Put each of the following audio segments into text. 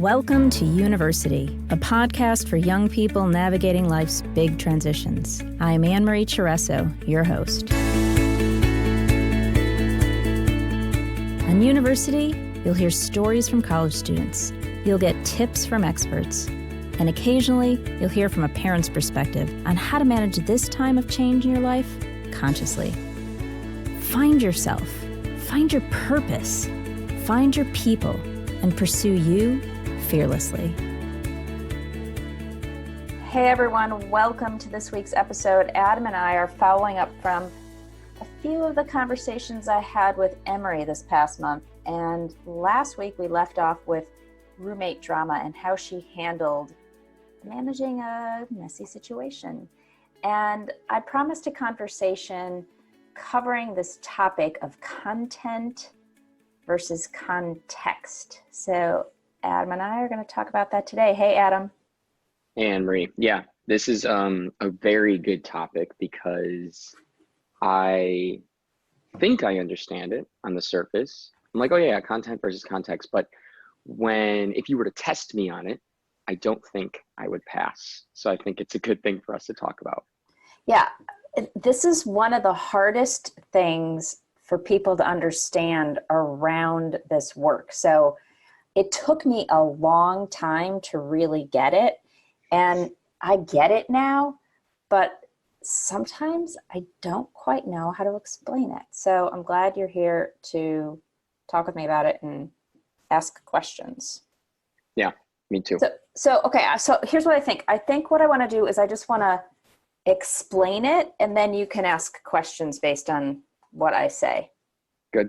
Welcome to University, a podcast for young people navigating life's big transitions. I'm Annmarie your host. On University, you'll hear stories from college students. You'll get tips from experts. And occasionally, you'll hear from a parent's perspective on how to manage this time of change in your life consciously. Find yourself, find your purpose, find your people, and pursue you fearlessly. Hey everyone, welcome to this week's episode. Adam and I are following up from a few of the conversations I had with Emery this past month. And last week we left off with roommate drama and how she handled managing a messy situation. And I promised a conversation covering this topic of content versus context. So Adam and I are going to talk about that today. Hey, Adam. Hey, Annmarie. Yeah, this is a very good topic because I think I understand it on the surface. I'm like, oh yeah, content versus context. But if you were to test me on it, I don't think I would pass. So I think it's a good thing for us to talk about. Yeah, this is one of the hardest things for people to understand around this work. So it took me a long time to really get it. And I get it now, but sometimes I don't quite know how to explain it. So I'm glad you're here to talk with me about it and ask questions. Yeah, me too. So here's what I think. I think what I want to do is I just want to explain it, and then you can ask questions based on what I say. Good.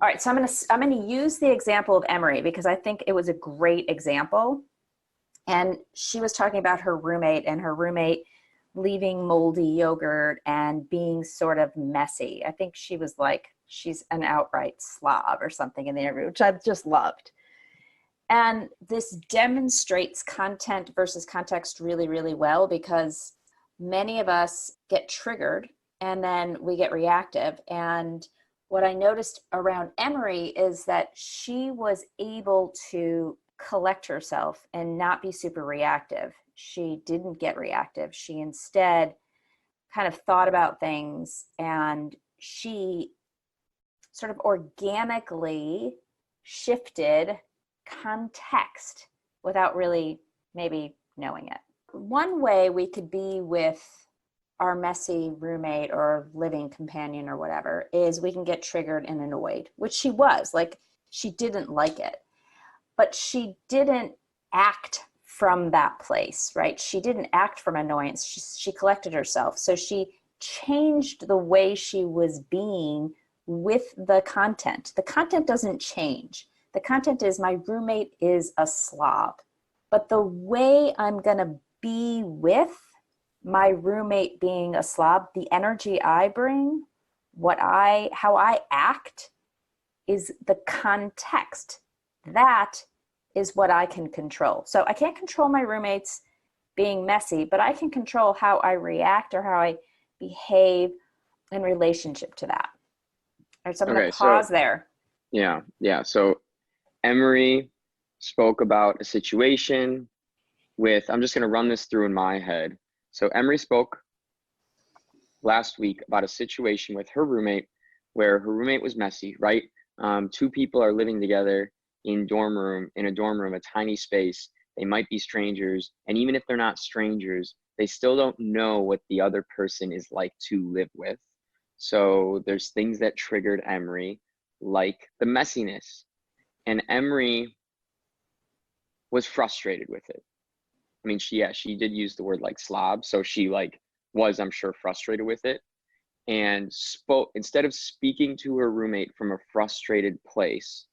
All right, so I'm gonna use the example of Emery because I think it was a great example. And she was talking about her roommate and her roommate leaving moldy yogurt and being sort of messy. I think she was like, she's an outright slob or something in the interview, which I just loved. And this demonstrates content versus context really, really well because many of us get triggered and then we get reactive. And what I noticed around Emery is that she was able to collect herself and not be super reactive. She didn't get reactive. She instead kind of thought about things, and she sort of organically shifted context without really maybe knowing it. One way we could be with our messy roommate or living companion or whatever is we can get triggered and annoyed, which she was. Like, she didn't like it, but she didn't act from that place, right? She didn't act from annoyance. She collected herself. So she changed the way she was being with the content. The content doesn't change. The content is my roommate is a slob, but the way I'm going to be with my roommate being a slob, the energy I bring, how I act is the context. That is what I can control. So I can't control my roommates being messy, but I can control how I react or how I behave in relationship to that. All right, so I'm going to pause there. Yeah. So Emery spoke about a situation I'm just going to run this through in my head. So Emery spoke last week about a situation with her roommate where her roommate was messy, right? Two people are living together in a dorm room, a tiny space. They might be strangers. And even if they're not strangers, they still don't know what the other person is like to live with. So there's things that triggered Emery, like the messiness. And Emery was frustrated with it. I mean, she did use the word like slob. So she was, I'm sure, frustrated with it, and instead of speaking to her roommate from a frustrated place,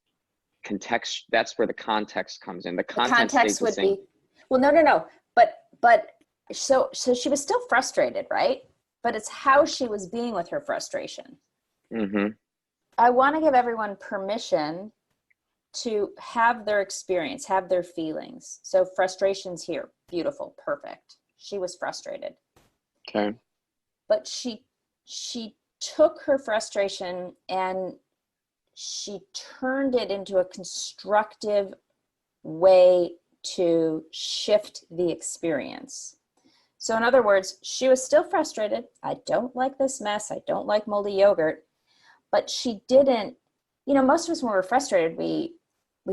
that's where the context comes in. The context would be, well, no. But so she was still frustrated, right? But it's how she was being with her frustration. Mm-hmm. I want to give everyone permission to have their experience, have their feelings. So frustration's here. Beautiful. Perfect. She was frustrated. Okay. But she took her frustration and she turned it into a constructive way to shift the experience. So in other words, she was still frustrated. I don't like this mess. I don't like moldy yogurt. But she didn't, most of us when we're frustrated, we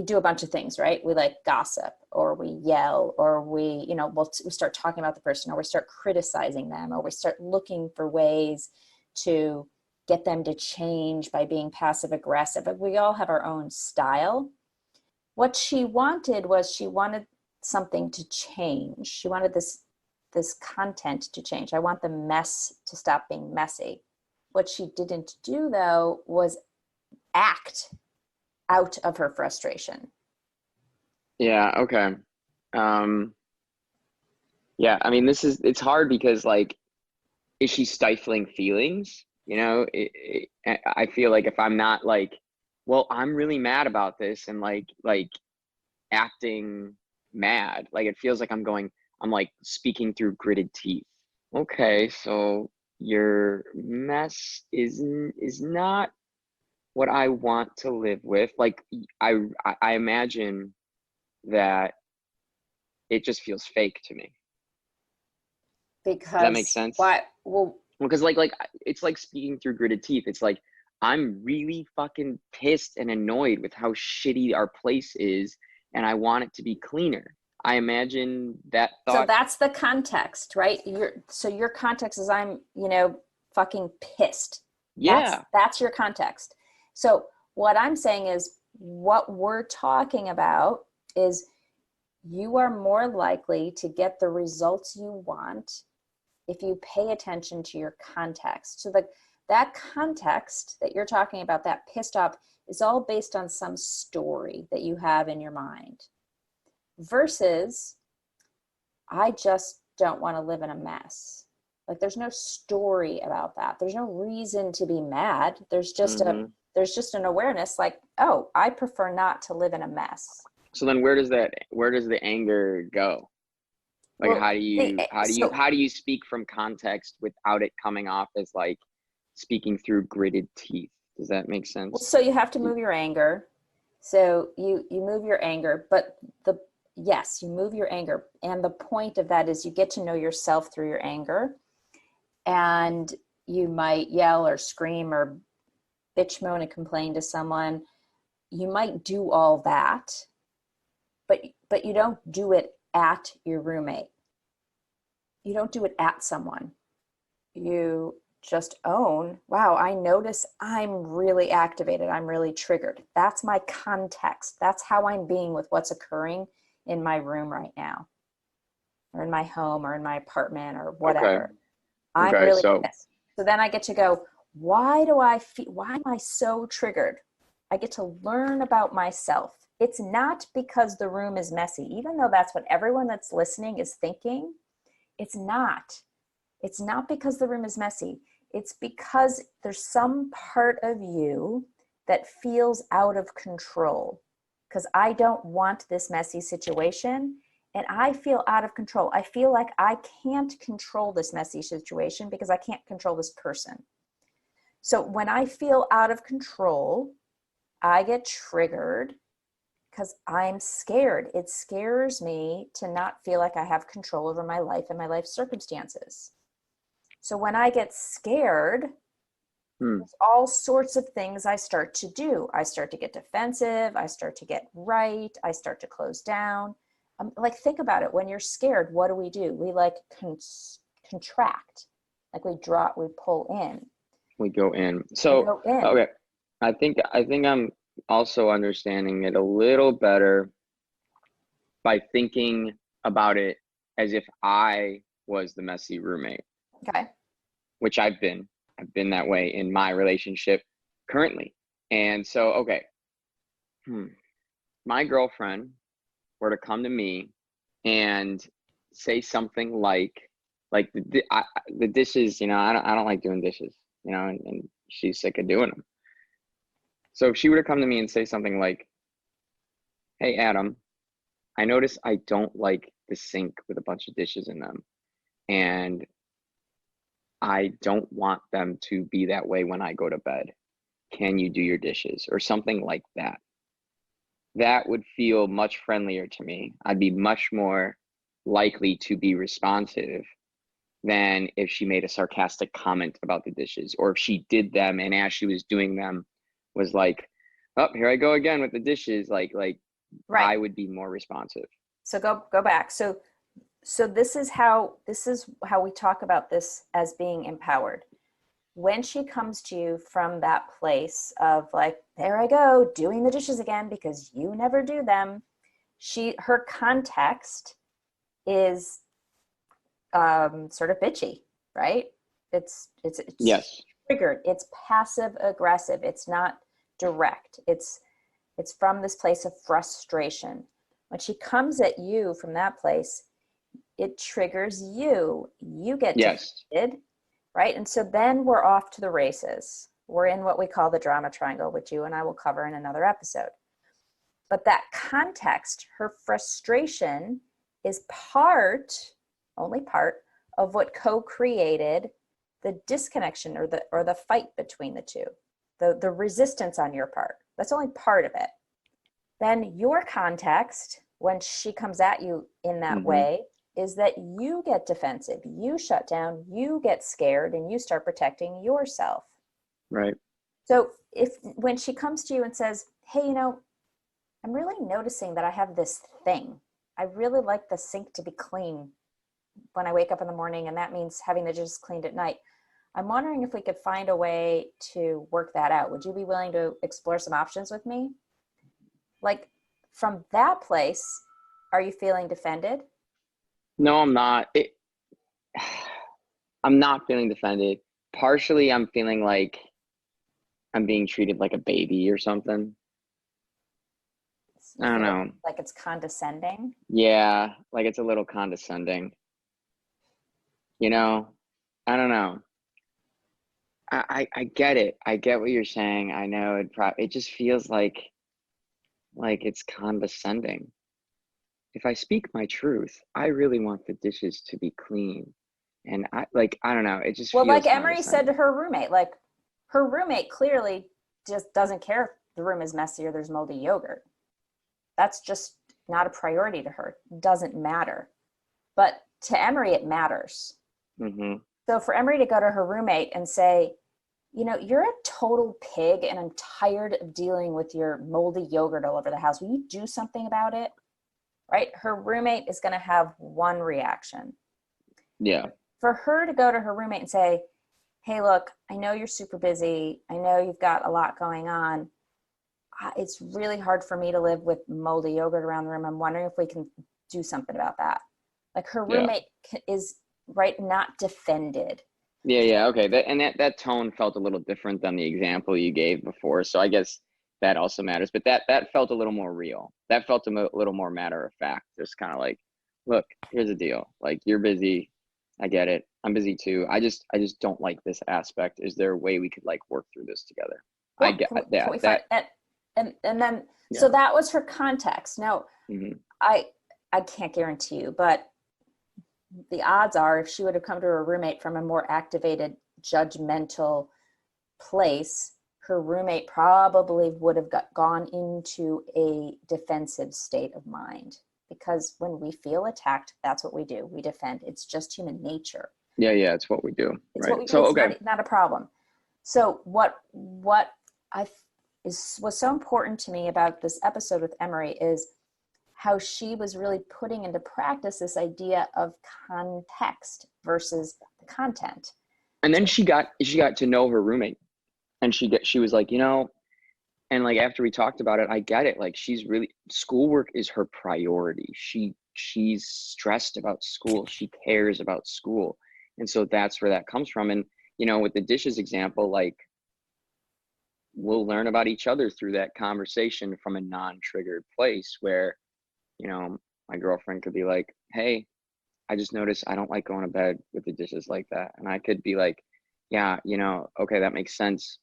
do a bunch of things, right? We like gossip, or we yell, or we start talking about the person, or we start criticizing them, or we start looking for ways to get them to change by being passive aggressive. But we all have our own style. What she wanted something to change. She wanted this content to change. I want the mess to stop being messy. What she didn't do, though, was act out of her frustration. Yeah, okay. Yeah, I mean, it's hard because, like, is she stifling feelings? I feel like if I'm not like, well, I'm really mad about this, and like acting mad, like it feels like I'm like speaking through gritted teeth. Okay, so your mess is not what I want to live with. Like I imagine that it just feels fake to me. Does that make Because sense? why? Well, Because like it's like speaking through gritted teeth. It's like I'm really fucking pissed and annoyed with how shitty our place is, and I want it to be cleaner. I imagine that so thought. that's the context, right? Your context is I'm, fucking pissed. Yeah. That's your context. So what I'm saying is what we're talking about is you are more likely to get the results you want if you pay attention to your context. So that context that you're talking about, that pissed off, is all based on some story that you have in your mind. Versus, I just don't want to live in a mess. Like there's no story about that. There's no reason to be mad. There's just an awareness like, oh, I prefer not to live in a mess. So then where does the anger go? Like Well, how do you speak from context without it coming off as like speaking through gritted teeth? Does that make sense? so you have to move your anger. So you move your anger, but yes, you move your anger. And the point of that is you get to know yourself through your anger. And you might yell or scream or bitch, moan, and complain to someone. You might do all that, but you don't do it at your roommate. You don't do it at someone. You just own, wow, I notice I'm really activated. I'm really triggered. That's my context. That's how I'm being with what's occurring in my room right now, or in my home, or in my apartment, or whatever. Okay. I'm Okay. really So pissed. So then I get to go, why am I so triggered? I get to learn about myself. It's not because the room is messy, even though that's what everyone that's listening is thinking. It's not. It's not because the room is messy. It's because there's some part of you that feels out of control. Because I don't want this messy situation, and I feel out of control. I feel like I can't control this messy situation because I can't control this person. So when I feel out of control, I get triggered because I'm scared. It scares me to not feel like I have control over my life and my life circumstances. So when I get scared, there's all sorts of things I start to do. I start to get defensive. I start to get right. I start to close down. Like, think about it. When you're scared, what do? We like contract. Like we pull in. we go in. So We go in. okay. I think I'm also understanding it a little better by thinking about it as if I was the messy roommate. Okay. Which I've been that way in my relationship currently. And so, okay, my girlfriend were to come to me and say something like the dishes, I don't like doing dishes, and she's sick of doing them. So if she were to come to me and say something like, hey, Adam, I notice I don't like the sink with a bunch of dishes in them, and I don't want them to be that way when I go to bed. Can you do your dishes? Or something like that. that would feel much friendlier to me. I'd be much more likely to be responsive than if she made a sarcastic comment about the dishes, or if she did them and as she was doing them was like, oh, here I go again with the dishes. Like Right. I would be more responsive. So go back. So this is how we talk about this as being empowered. When she comes to you from that place of like, there I go doing the dishes again because you never do them, her context is sort of bitchy, right? It's Yes. triggered. It's passive aggressive. It's not direct. It's from this place of frustration. When she comes at you from that place, it triggers you. You get Yes. defeated, right? And so then we're off to the races. We're in what we call the drama triangle, which you and I will cover in another episode. But that context, her frustration, is only part of what co-created the disconnection or the fight between the two, the resistance on your part. That's only part of it. Then your context, when she comes at you in that way, is that you get defensive, you shut down, you get scared, and you start protecting yourself. Right. So when she comes to you and says, hey, I'm really noticing that I have this thing. I really like the sink to be clean when I wake up in the morning, and that means having the dishes cleaned at night. I'm wondering if we could find a way to work that out. Would you be willing to explore some options with me? Like, from that place, are you feeling defended? No, I'm not. I'm not feeling defended. Partially, I'm feeling like I'm being treated like a baby or something. You I don't feel know. like it's condescending? Yeah, like it's a little condescending. I don't know. I get it. I get what you're saying. I know it just feels like it's condescending. If I speak my truth, I really want the dishes to be clean. And I don't know, it just Well, feels like Emery said to condescending. her roommate, like her roommate clearly just doesn't care if the room is messy or there's moldy yogurt. That's just not a priority to her. It doesn't matter. But to Emery, it matters. Mm-hmm. So for Emery to go to her roommate and say, you're a total pig and I'm tired of dealing with your moldy yogurt all over the house. Will you do something about it? Right? Her roommate is going to have one reaction. Yeah. For her to go to her roommate and say, hey, look, I know you're super busy. I know you've got a lot going on. It's really hard for me to live with moldy yogurt around the room. I'm wondering if we can do something about that. Like her Yeah. roommate is not defended. Yeah. Okay. That tone felt a little different than the example you gave before. So I guess that also matters. But that felt a little more real. That felt a little more matter of fact. Just kind of like, look, here's the deal. Like, you're busy. I get it. I'm busy too. I just don't like this aspect. Is there a way we could like work through this together? I Well, get can we that. find and then Yeah. so that was her context. Now, Mm-hmm. I can't guarantee you, but the odds are if she would have come to her roommate from a more activated, judgmental place, her roommate probably would have gone into a defensive state of mind. Because when we feel attacked, that's what we do. We defend. It's just human nature. Yeah. It's what we do. It's Right. what we do. So, It's okay. not a problem. So what was so important to me about this episode with Emery is how she was really putting into practice this idea of context versus the content. And then she got to know her roommate, and she was like, and like after we talked about it, I get it. Like, she's really, schoolwork is her priority. She's stressed about school. She cares about school. And so that's where that comes from. And, with the dishes example, like, we'll learn about each other through that conversation from a non-triggered place where, my girlfriend could be like, hey, I just noticed I don't like going to bed with the dishes like that. And I could be like, yeah, okay, that makes sense.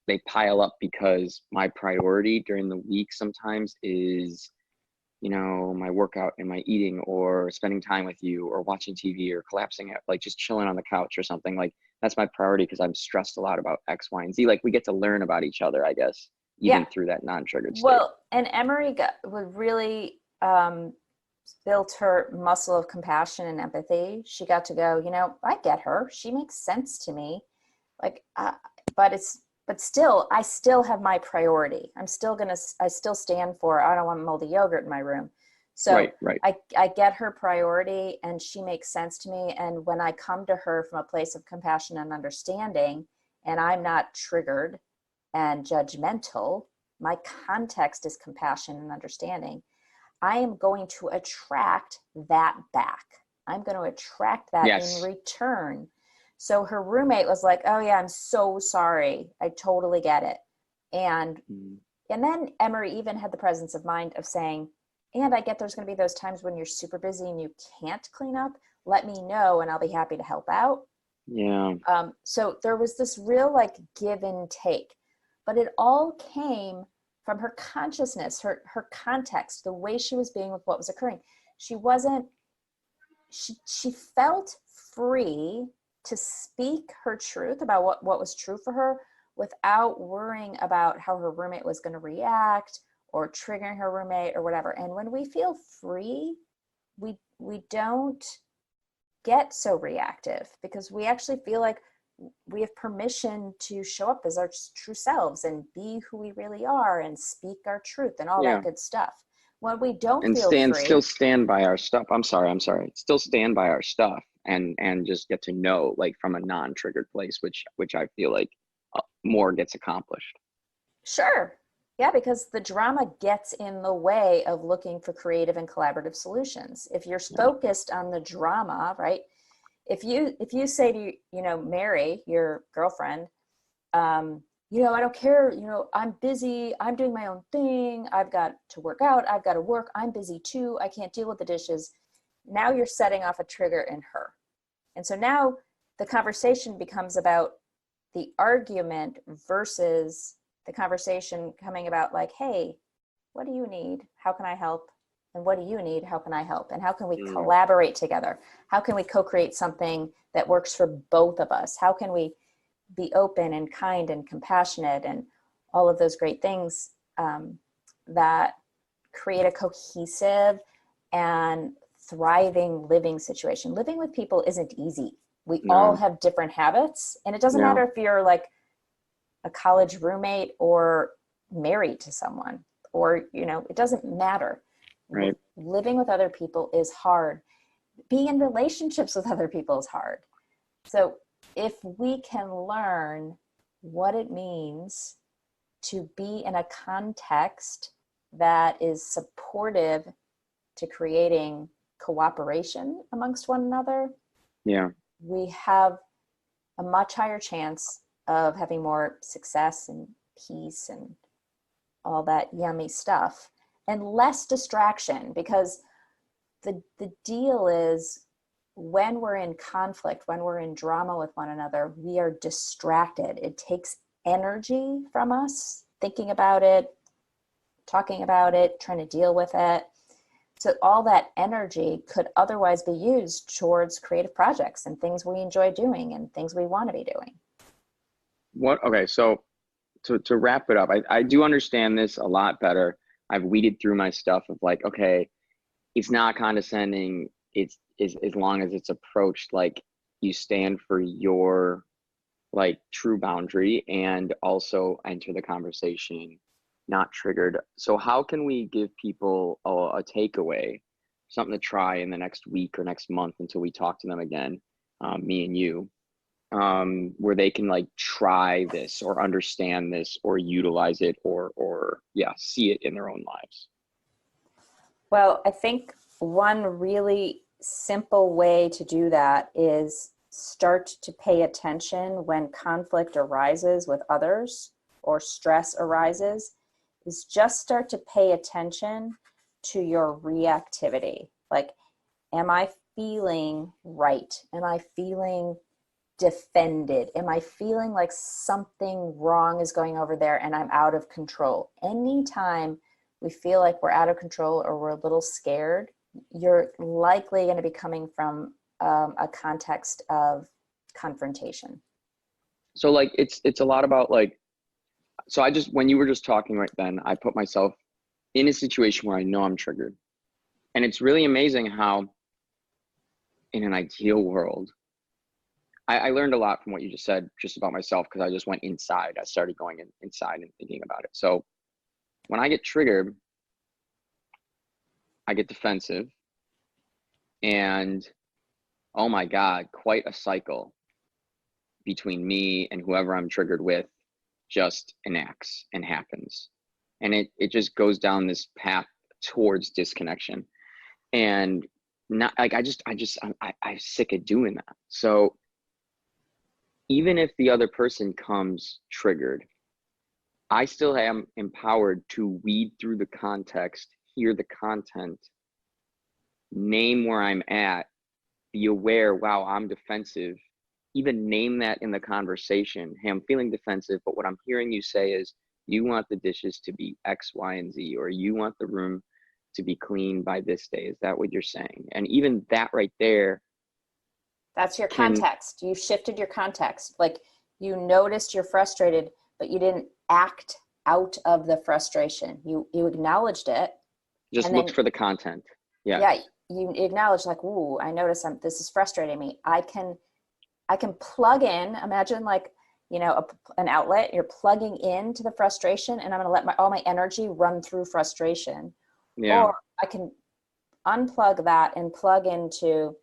They pile up because my priority during the week sometimes is, my workout and my eating or spending time with you or watching TV or collapsing at, like, just chilling on the couch or something. Like, that's my priority because I'm stressed a lot about X, Y, and Z. Like, we get to learn about each other, I guess, even through that non-triggered state. Well, and Emery would really built her muscle of compassion and empathy. She got to go, I get her. She makes sense to me. Like, but still, I still have my priority. I still stand for, I don't want moldy yogurt in my room. So right. I get her priority and she makes sense to me. And when I come to her from a place of compassion and understanding, and I'm not triggered and judgmental, my context is compassion and understanding, I am going to attract that back. I'm going to attract that in return. So her roommate was like, oh yeah, I'm so sorry. I totally get it. And then Emery even had the presence of mind of saying, and I get there's going to be those times when you're super busy and you can't clean up. Let me know and I'll be happy to help out. Yeah. So there was this real like give and take, but it all came from her consciousness, her context, the way she was being with what was occurring. She felt free to speak her truth about what was true for her without worrying about how her roommate was going to react or triggering her roommate or whatever. And when we feel free, we don't get so reactive because we actually feel like we have permission to show up as our true selves and be who we really are and speak our truth and all that good stuff. When we don't feel free, still stand by our stuff. I'm sorry. Still stand by our stuff and just get to know, like, from a non-triggered place, which I feel like more gets accomplished. Sure. Yeah, because the drama gets in the way of looking for creative and collaborative solutions. If you're focused on the drama, right? If you say to, Mary, your girlfriend, I don't care, I'm busy, I'm doing my own thing, I've got to work out, I've got to work, I'm busy too, I can't deal with the dishes. Now you're setting off a trigger in her. And so now the conversation becomes about the argument versus the conversation coming about like, hey, what do you need? How can I help? And what do you need? How can I help? And how can we collaborate together? How can we co-create something that works for both of us? How can we be open and kind and compassionate and all of those great things that create a cohesive and thriving living situation? Living with people isn't easy. We all have different habits, and it doesn't matter if you're like a college roommate or married to someone, or, it doesn't matter. Right. Living with other people is hard. Being in relationships with other people is hard. So if we can learn what it means to be in a context that is supportive to creating cooperation amongst one another, we have a much higher chance of having more success and peace and all that yummy stuff, and less distraction, because the deal is when we're in conflict, when we're in drama with one another, we are distracted. It takes energy from us thinking about it, talking about it, trying to deal with it. So all that energy could otherwise be used towards creative projects and things we enjoy doing and things we want to be doing. Okay, so to wrap it up, I do understand this a lot better. I've weeded through my stuff of like, okay, it's not condescending. It's as long as it's approached like you stand for your like true boundary and also enter the conversation not triggered. So how can we give people a takeaway, something to try in the next week or next month until we talk to them again, me and you, where they can like try this or understand this or utilize it or see it in their own lives? Well, I think one really simple way to do that is start to pay attention when conflict arises with others or stress arises, is just start to pay attention to your reactivity. Like, am I feeling right? Am I feeling defended? Am I feeling like something wrong is going over there and I'm out of control? Anytime we feel like we're out of control or we're a little scared, you're likely going to be coming from a context of confrontation. So like it's a lot about like, So when you were just talking right then, I put myself in a situation where I know I'm triggered. And it's really amazing how in an ideal world, I learned a lot from what you just said, just about myself, because I just went inside. I started going inside and thinking about it. So when I get triggered, I get defensive, and oh my God, quite a cycle between me and whoever I'm triggered with just enacts and happens. And it just goes down this path towards disconnection. And not like, I'm sick of doing that. So even if the other person comes triggered, I still am empowered to weed through the context, hear the content, name where I'm at, be aware, wow, I'm defensive, even name that in the conversation. Hey, I'm feeling defensive, but what I'm hearing you say is you want the dishes to be X, Y, and Z, or you want the room to be clean by this day. Is that what you're saying? And even that right there, that's your context. You shifted your context. Like, you noticed you're frustrated, but you didn't act out of the frustration. You acknowledged it. Just looked for the content. Yeah. Yeah. You acknowledge, like, ooh, I notice this is frustrating me. I can plug in, imagine like, you know, an outlet, you're plugging into the frustration, and I'm going to let all my energy run through frustration. Yeah. Or I can unplug that and plug into,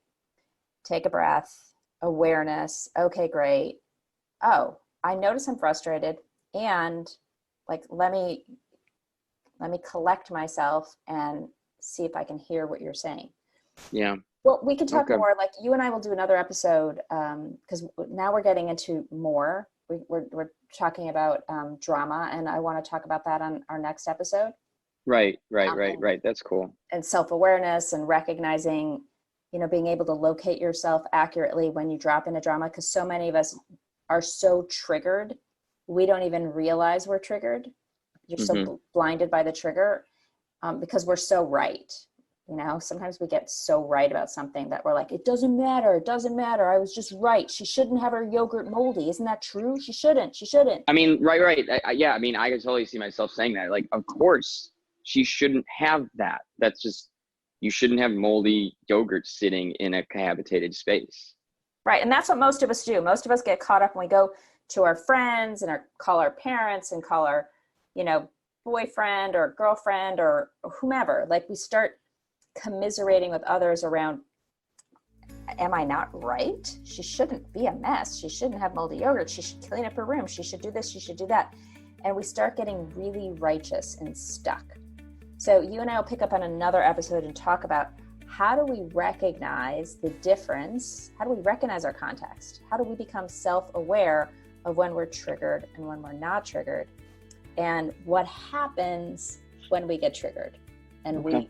take a breath, awareness. Okay, great. Oh, I notice I'm frustrated, and like, let me collect myself and see if I can hear what you're saying. Yeah. Well, we can talk more, like you and I will do another episode, because now we're getting into more. We're talking about drama, and I want to talk about that on our next episode. Right. That's cool. And self-awareness and recognizing, you know, being able to locate yourself accurately when you drop into drama, because so many of us are so triggered, we don't even realize we're triggered. You're so blinded by the trigger, because we're so right. You know, sometimes we get so right about something that we're like, it doesn't matter. I was just right. She shouldn't have her yogurt moldy. Isn't that true? She shouldn't. I mean, right. Yeah. I mean, I can totally see myself saying that. Like, of course she shouldn't have that. That's just, you shouldn't have moldy yogurt sitting in a cohabitated space. Right. And that's what most of us do. Most of us get caught up when we go to our friends and call our parents and call our, you know, boyfriend or girlfriend or whomever. Like, we start commiserating with others around, am I not right? She shouldn't be a mess. She shouldn't have moldy yogurt. She should clean up her room. She should do this. She should do that. And we start getting really righteous and stuck. So you and I will pick up on another episode and talk about, how do we recognize the difference? How do we recognize our context? How do we become self-aware of when we're triggered and when we're not triggered? And what happens when we get triggered and we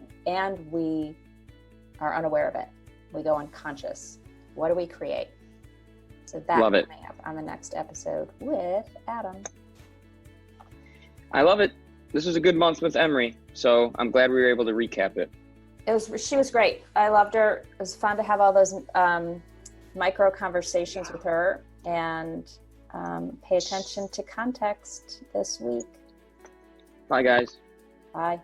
are unaware of it? We go unconscious. What do we create? So that's coming up on the next episode with Adam. I love it. This was a good month with Emery, so I'm glad we were able to recap it. She was great. I loved her. It was fun to have all those micro conversations with her, and pay attention to context this week. Bye, guys. Bye.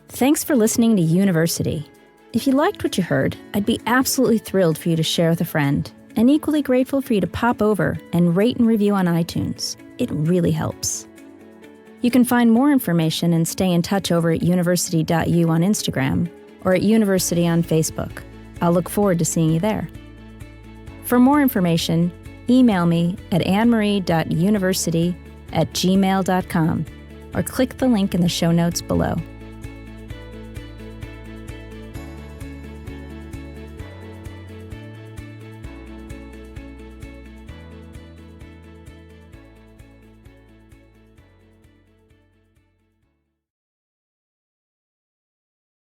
Thanks for listening to University. If you liked what you heard, I'd be absolutely thrilled for you to share with a friend, and equally grateful for you to pop over and rate and review on iTunes. It really helps. You can find more information and stay in touch over at university.u on Instagram or at University on Facebook. I'll look forward to seeing you there. For more information, email me at annmarie.university@gmail.com or click the link in the show notes below.